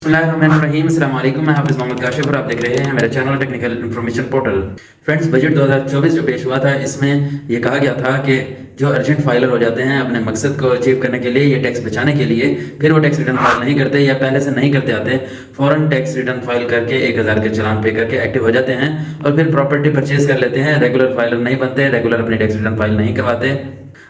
बिस्मिल्लाहिर्रहमानिर्रहीम। अस्सलाम वालेकुम। मैं हाफिज़ मोहम्मद काशिफ और आप देख रहे हैं मेरा channel technical information portal. Friends, budget 2024 जो पेश हुआ था, इसमें ये कहा गया था कि जो अर्जेंट फाइलर हो जाते हैं अपने मकसद को अचीव करने के लिए, ये टैक्स बचाने के लिए, फिर वो टैक्स रिटर्न फाइल नहीं करते या पहले से नहीं करते आते, फ़ौरन टैक्स रिटर्न फाइल करके 1000 के चालान पे करके एक्टिव हो जाते हैं और फिर प्रॉपर्टी परचेज कर लेते हैं। रेगुलर फाइलर नहीं बनते, रेगुलर अपनी टैक्स रिटर्न फाइल नहीं करवाते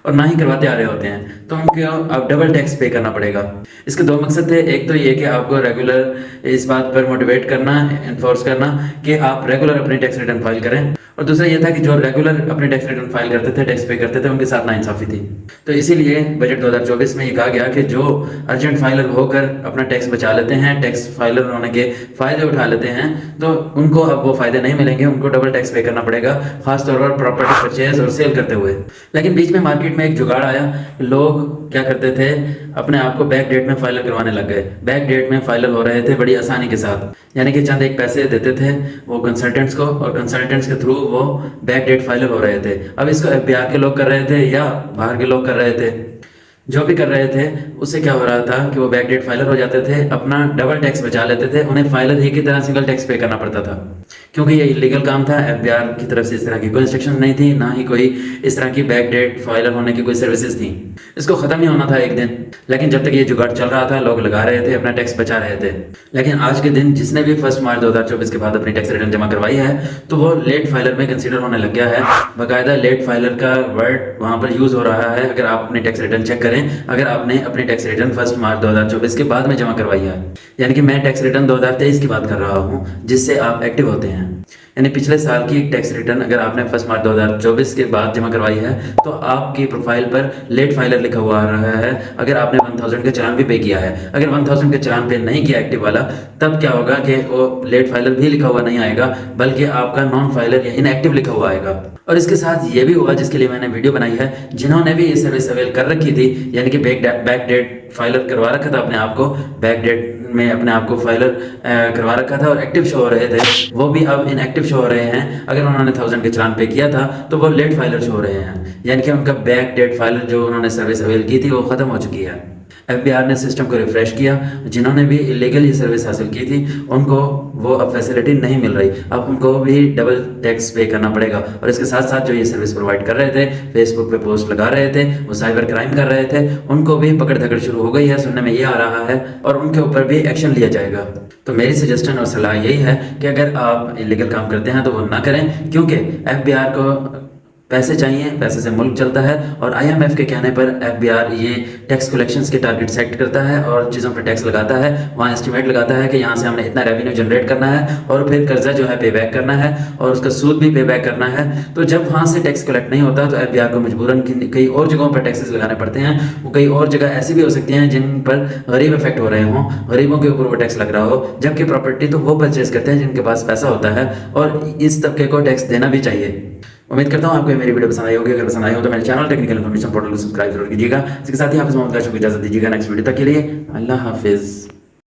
और ना ही करवाते आ रहे होते हैं, तो उनको अब डबल टैक्स पे करना पड़ेगा। इसके दो मकसद थे। एक तो ये कि आपको रेगुलर इस बात पर मोटिवेट करना, इन्फोर्स करना कि आप रेगुलर अपनी टैक्स रिटर्न फाइल करें, और दूसरा ये था कि जो रेगुलर अपने टैक्स रिटर्न फाइल करते थे, टैक्स पे करते थे, उनके साथ नाइंसाफ़ी थी। तो इसीलिए बजट 2024 में ये कहा गया कि जो अर्जेंट फाइलर होकर अपना टैक्स बचा लेते हैं, टैक्स फाइलर होने के फ़ायदे उठा लेते हैं, तो उनको अब वो फ़ायदे नहीं मिलेंगे, उनको डबल टैक्स पे करना पड़ेगा, खासतौर पर प्रॉपर्टी परचेज और सेल करते हुए। लेकिन बीच में मार्केट में एक जुगाड़ आया। लोग क्या करते थे, अपने आप को बैक डेट में फाइलर करवाने लग गए। बैक डेट में फाइलर हो रहे थे बड़ी आसानी के साथ, यानी कि चंद एक पैसे देते थे वो कंसल्टेंट्स को, और कंसल्टेंट्स के थ्रू वो बैक डेट फाइलर हो रहे थे। अब इसको एफबीआर के लोग कर रहे थे या बाहर के लोग कर रहे थे, जो भी कर रहे थे, उससे क्या हो रहा था कि वो बैक डेट फाइलर हो जाते थे, अपना डबल टैक्स बचा लेते थे। उन्हें फाइलर ही की तरह सिंगल टैक्स पे करना पड़ता था, क्योंकि ये इलीगल काम था। एफबीआर की तरफ से इस तरह की कोई इंस्ट्रक्शन नहीं थी, ना ही कोई इस तरह की बैक डेट फाइलर होने की कोई सर्विसेज थी। इसको ख़त्म ही होना था एक दिन, लेकिन जब तक ये जुगाड़ चल रहा था, लोग लगा रहे थे, अपना टैक्स बचा रहे थे। लेकिन आज के दिन जिसने भी 1 मार्च 2024 के बाद अपनी टैक्स रिटर्न जमा करवाई है, तो वो लेट फाइलर में कंसीडर होने लग गया है। बाकायदा लेट फाइलर का वर्ड वहाँ पर यूज़ हो रहा है। अगर आप अपनी टैक्स रिटर्न चेक करें, अगर आपने अपनी टैक्स रिटर्न 1 मार्च 2024 के बाद में जमा करवाई है, यानी कि मैं टैक्स रिटर्न 2023 की बात कर रहा हूँ, जिससे आप एक्टिव होते हैं, यानी पिछले साल की टैक्स रिटर्न अगर आपने 1 मार्च 2024 के बाद जमा करवाई है, तो आपकी प्रोफाइल पर लेट फाइलर लिखा हुआ आ रहा है। अगर आपने 1000 का चालान भी पे किया है, अगर 1000 का चालान पे नहीं किया एक्टिव वाला, तब क्या होगा कि वो लेट फाइलर भी लिखा हुआ नहीं आएगा, बल्कि आपका नॉन फाइलर या इनएक्टिव लिखा हुआ आएगा। और इसके साथ ये भी हुआ, जिसके लिए मैंने वीडियो बनाई है, जिन्होंने भी ये सर्विस अवेल कर रखी थी, यानी कि बैक डेट फाइलर करवा रखा था अपने आप को, बैक डेट में अपने आप को फाइलर करवा रखा था और एक्टिव शो हो रहे थे, वो भी अब इनएक्टिव शो हो रहे हैं। अगर उन्होंने 1000 के चालान पे किया था, तो वो लेट फाइलर शो हो रहे हैं, यानी कि उनका बैक डेट फाइलर जो उन्होंने सर्विस अवेल की थी, वो ख़त्म हो चुकी है। एफबीआर ने सिस्टम को रिफ्रेश किया। जिन्होंने भी इलीगल ये सर्विस हासिल की थी, उनको वो अब फैसिलिटी नहीं मिल रही। अब उनको भी डबल टैक्स पे करना पड़ेगा। और इसके साथ साथ जो ये सर्विस प्रोवाइड कर रहे थे, फेसबुक पे पोस्ट लगा रहे थे, वो साइबर क्राइम कर रहे थे, उनको भी पकड़ धकड़ शुरू हो गई है, सुनने में ये आ रहा है, और उनके ऊपर भी एक्शन लिया जाएगा। तो मेरी सजेशन और सलाह यही है कि अगर आप इलीगल काम करते हैं तो वो ना करें, क्योंकि एफबीआर को पैसे चाहिए, पैसे से मुल्क चलता है। और आईएमएफ के कहने पर एफबीआर ये टैक्स कलेक्शंस के टारगेट सेट करता है और चीज़ों पर टैक्स लगाता है। वहाँ एस्टिमेट लगाता है कि यहाँ से हमने इतना रेवेन्यू जनरेट करना है, और फिर कर्जा जो है पे बैक करना है, और उसका सूद भी पे बैक करना है। तो जब वहाँ से टैक्स कलेक्ट नहीं होता, तो एफबीआर को मजबूरन कई और जगहों पर टैक्सेस लगाने पड़ते हैं। वो कई और जगह ऐसी भी हो सकती हैं जिन पर गरीब इफेक्ट हो रहे हों, गरीबों के ऊपर वो टैक्स लग रहा हो, जबकि प्रॉपर्टी तो वो परचेज करते हैं जिनके पास पैसा होता है, और इस तबके को टैक्स देना भी चाहिए। उम्मीद करता हूँ आपको मेरी वीडियो पसंद आई होगी। अगर पसंद आई हो तो मेरे चैनल टेक्निकल इन्फॉर्मेशन पोर्टल को सब्सक्राइब जरूर कीजिएगा। इसके साथ ही हाफिज़ मोहम्मद काशिफ को इजाज़त दीजिएगा। नेक्स्ट वीडियो तक के लिए अल्लाह हाफिज़।